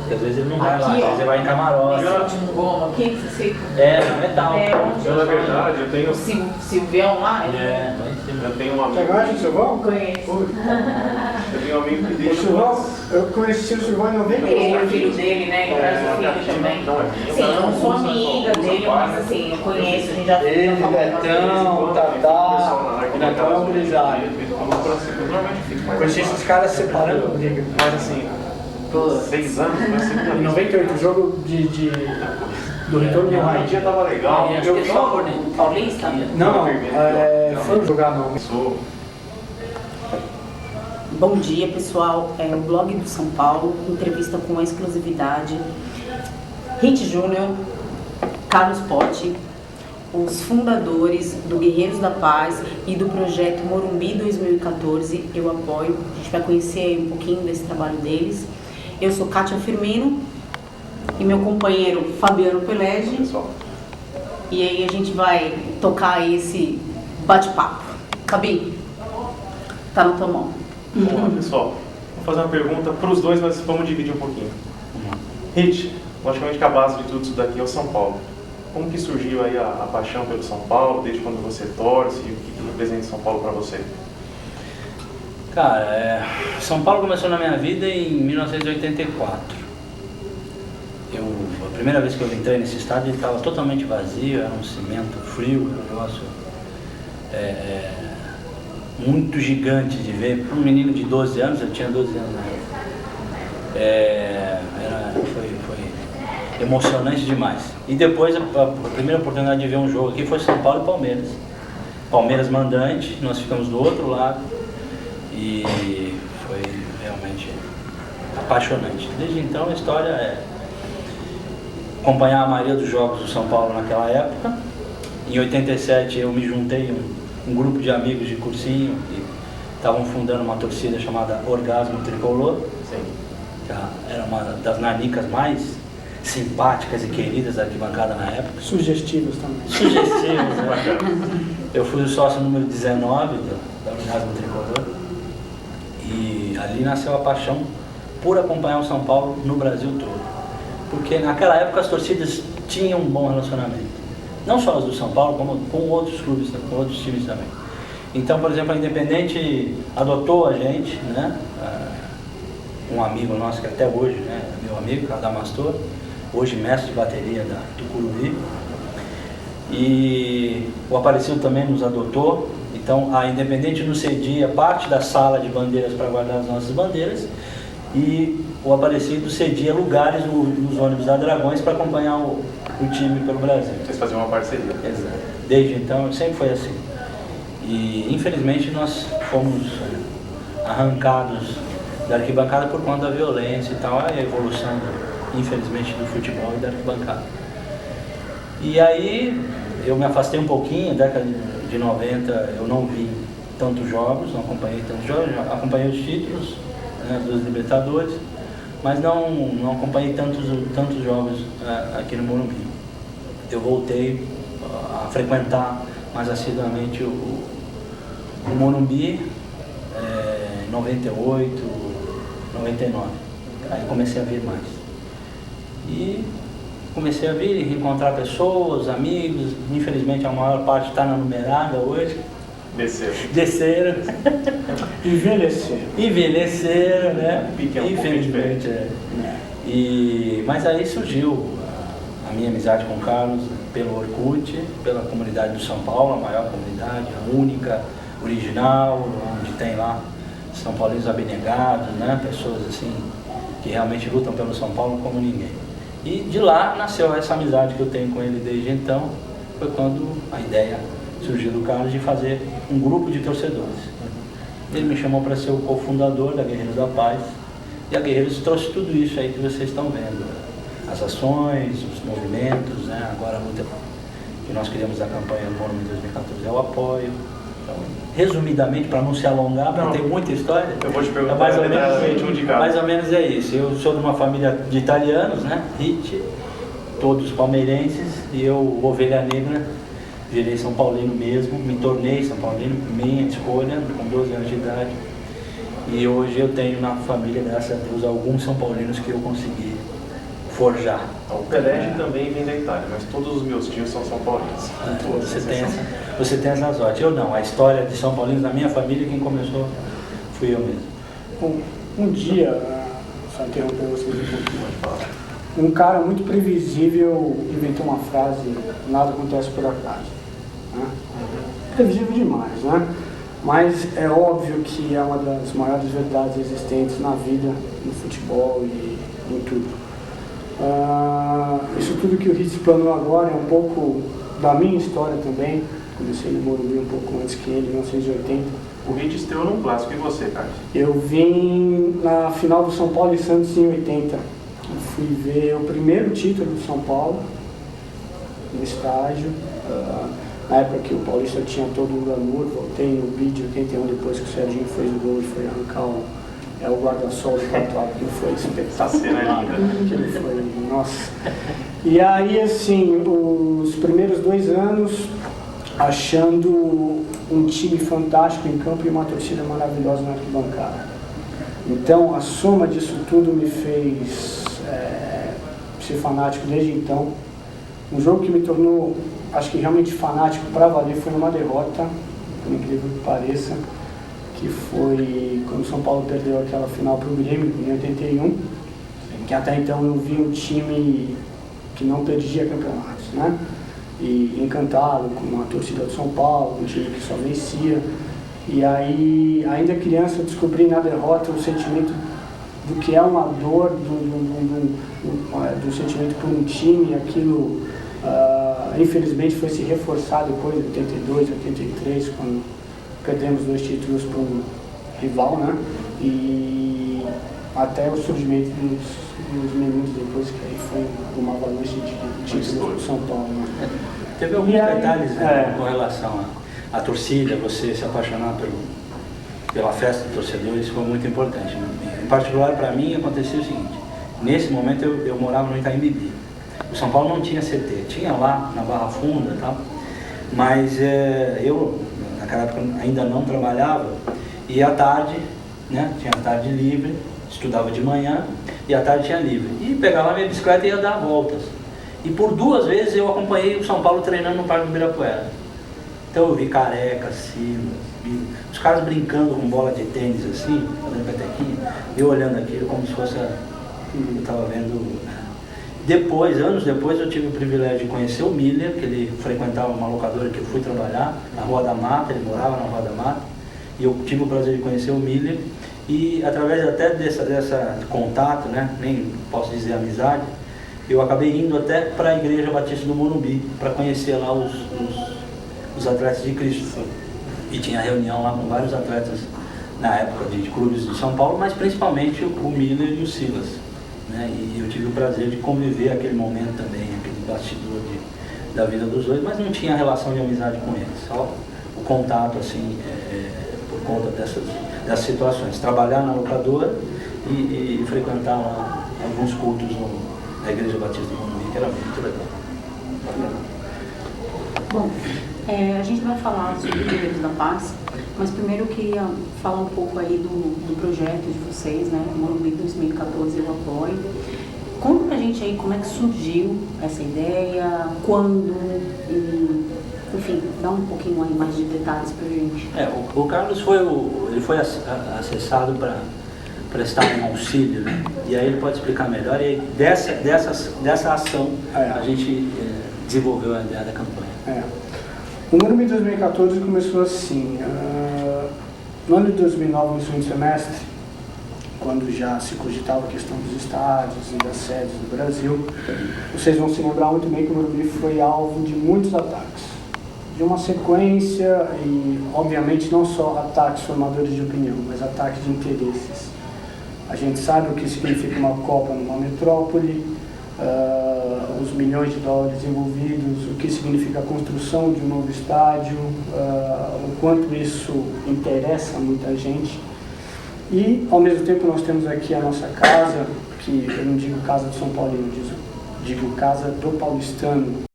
Porque às vezes ele não vai lá, às vezes ele vai em camarote. Esse último goma aqui, você É, metal. Eu, na verdade, eu tenho... O Silvião lá? Eu tenho um amigo... Você gosta do Silvão? Conheço. Eu tenho um amigo que O deixa... Silvão, eu conheci o Silvão em 98. Ele é o filho dele, né? Ele traz o filho também. Sim, eu não sou amiga dele, mas assim, eu conheço, a gente já Ele, Betão, Tatá, o Betão é um grisalho. Conheci esses caras separando briga, mas assim... 6 anos, vai ser Em 98, o jogo do retorno do Um Raid. dia tava legal. Acho que é só Paulista? Não, foi jogar não. Bom dia, pessoal. É o blog do São Paulo, entrevista com exclusividade. Hit Júnior, Carlos Potti, os fundadores do Guerreiros da Paz e do projeto Morumbi 2014. Eu apoio. A gente vai conhecer um pouquinho desse trabalho deles. Eu sou Kátia Firmino e meu companheiro Fabiano Pelegi. E aí a gente vai tocar esse bate-papo. Fabi, tá na tua mão. Vamos lá, pessoal. Vou fazer uma pergunta para os dois, mas vamos dividir um pouquinho. Hit, logicamente que a base de tudo isso daqui é o São Paulo. Como que surgiu aí a paixão pelo São Paulo, desde quando você torce, e o que representa São Paulo para você? Cara, São Paulo começou na minha vida em 1984. A primeira vez que eu entrei nesse estádio, ele estava totalmente vazio, era um cimento frio, era um negócio muito gigante de ver. Para um menino de 12 anos, eu tinha 12 anos na época. Foi emocionante demais. E depois, a primeira oportunidade de ver um jogo aqui foi São Paulo e Palmeiras. Palmeiras mandante, nós ficamos do outro lado. E foi realmente apaixonante. Desde então a história é acompanhar a maioria dos jogos do São Paulo naquela época. Em 87 eu me juntei um grupo de amigos de cursinho que estavam fundando uma torcida chamada Orgasmo Tricolor. Sim. Que era uma das nanicas mais simpáticas e queridas da arquibancada na época. Sugestivos também. Sugestivos, né? Eu fui o sócio número 19 da Orgasmo Tricolor. E ali nasceu a paixão por acompanhar o São Paulo no Brasil todo. Porque naquela época as torcidas tinham um bom relacionamento. Não só as do São Paulo, como com outros clubes, com outros times também. Então, por exemplo, a Independente adotou a gente, né? Um amigo nosso que até hoje, né, é meu amigo, Adamastor, hoje mestre de bateria do Curuvi. E o Aparecido também nos adotou. Então a Independente nos cedia parte da sala de bandeiras para guardar as nossas bandeiras e o Aparecido cedia lugares nos ônibus da Dragões para acompanhar o time pelo Brasil. Vocês faziam uma parceria. Exato. Desde então sempre foi assim. E infelizmente nós fomos arrancados da arquibancada por conta da violência e tal, a evolução, infelizmente, do futebol e da arquibancada. E aí eu me afastei um pouquinho, década de 90 eu não vi tantos jogos, não acompanhei tantos jogos, acompanhei os títulos, né, dos Libertadores, mas não acompanhei tantos jogos aqui no Morumbi. Eu voltei a frequentar mais assiduamente o Morumbi em 98, 99, aí comecei a vir mais. E comecei a vir e reencontrar pessoas, amigos, infelizmente a maior parte está na numerada hoje. Desceram. Envelheceram, né? Infelizmente. Mas aí surgiu a minha amizade com o Carlos pelo Orkut, pela comunidade do São Paulo, a maior comunidade, a única, original, onde tem lá São Paulinos abnegados, né? Pessoas assim que realmente lutam pelo São Paulo como ninguém. E de lá nasceu essa amizade que eu tenho com ele desde então. Foi quando a ideia surgiu do Carlos de fazer um grupo de torcedores. Ele me chamou para ser o cofundador da Guerreiros da Paz. E a Guerreiros trouxe tudo isso aí que vocês estão vendo. As ações, os movimentos, né? Agora a luta que nós criamos a campanha no ano de 2014 é o apoio. Então, resumidamente, para não se alongar, porque tem muita história. Eu vou te perguntar mais ou menos é isso. Eu sou de uma família de italianos, né? Hit, todos palmeirenses, e eu, ovelha negra, virei São Paulino mesmo, me tornei São Paulino, minha escolha, com 12 anos de idade. E hoje eu tenho na família, graças a Deus, alguns São Paulinos que eu consegui forjar. O Pelé também vem da Itália, mas todos os meus tios são São Paulinos. Você tem essa sorte. Eu não. A história de São Paulinos da minha família, quem começou fui eu mesmo. Bom, um dia, só interromper vocês um pouquinho, um cara muito previsível inventou uma frase: nada acontece por acaso. Né? Previsível demais, né? Mas é óbvio que é uma das maiores verdades existentes na vida, no futebol e em tudo. Isso tudo que o Ritz explanou agora é um pouco da minha história também. Comecei no Morumbi um pouco antes que ele, em 1980. O Ritz estreou num clássico, e você, Carlos? Eu vim na final do São Paulo e Santos em 80. Eu fui ver o primeiro título do São Paulo no estádio. Na época que o Paulista tinha todo o glamour, voltei no vídeo 81 depois que o Serginho fez o gol e foi arrancar o guarda-sol do tatuado, que foi espetacular. Aquilo foi, nossa. E aí, assim, os primeiros 2 anos, achando um time fantástico em campo e uma torcida maravilhosa na arquibancada. Então, a soma disso tudo me fez ser fanático desde então. Um jogo que me tornou, acho que realmente fanático para valer, foi uma derrota, por incrível que pareça, que foi quando o São Paulo perdeu aquela final para o Grêmio, em 81, que até então eu vi um time que não perdia campeonatos, né? E encantado com a torcida do São Paulo, um time que só vencia. E aí, ainda criança, eu descobri na derrota o sentimento do que é uma dor, do sentimento por um time. Aquilo, infelizmente, foi se reforçar depois de 82, 83, quando perdemos 2 títulos para um rival, né? E até o surgimento dos meninos depois, que aí foi uma avalanche de títulos do São Paulo, né? Teve alguns detalhes, né, com relação à torcida, você se apaixonar pela festa do torcedor, isso foi muito importante. Em particular, para mim, acontecia o seguinte: nesse momento eu morava no Itaim Bibi. O São Paulo não tinha CT, tinha lá na Barra Funda e tal, mas eu, naquela época, ainda não trabalhava, e à tarde, né, tinha a tarde livre, estudava de manhã e à tarde tinha livre. E pegava a minha bicicleta e ia dar voltas. E por 2 vezes eu acompanhei o São Paulo treinando no Parque do Ibirapuera. Então eu vi Careca, Silas, vi os caras brincando com bola de tênis assim, fazendo petequinha, eu olhando aquilo como se fosse eu estava vendo. Depois, anos depois, eu tive o privilégio de conhecer o Miller, que ele frequentava uma locadora que eu fui trabalhar, na Rua da Mata, ele morava na Rua da Mata, e eu tive o prazer de conhecer o Miller, e através até dessa contato, né, nem posso dizer amizade, eu acabei indo até para a Igreja Batista do Morumbi, para conhecer lá os atletas de Cristo. E tinha reunião lá com vários atletas, na época de clubes de São Paulo, mas principalmente o Miller e o Silas. Né? E eu tive o prazer de conviver aquele momento também, aquele bastidor da vida dos dois, mas não tinha relação de amizade com eles, só o contato, assim, por conta dessas situações. Trabalhar na locadora e frequentar lá alguns cultos na Igreja Batista do Morumbi, que era muito legal. Bom, a gente vai falar sobre o Guerreiros da Paz, mas primeiro eu queria falar um pouco aí do projeto de vocês, né? Morumbi 2014 eu apoio. Conta pra gente aí como é que surgiu essa ideia, quando, enfim, dá um pouquinho aí mais de detalhes pra gente. O Carlos foi acessado para prestar um auxílio, né? E aí ele pode explicar melhor, e aí dessa ação a gente desenvolveu a ideia da campanha. O Morumbi 2014 começou assim, no ano de 2009, no segundo semestre, quando já se cogitava a questão dos estádios e das sedes do Brasil, vocês vão se lembrar muito bem que o Morumbi foi alvo de muitos ataques, de uma sequência, e obviamente não só ataques formadores de opinião, mas ataques de interesses. A gente sabe o que significa uma Copa numa metrópole, os milhões de dólares envolvidos, o que significa a construção de um novo estádio, o quanto isso interessa a muita gente. E, ao mesmo tempo, nós temos aqui a nossa casa, que eu não digo casa do São Paulino, digo casa do paulistano,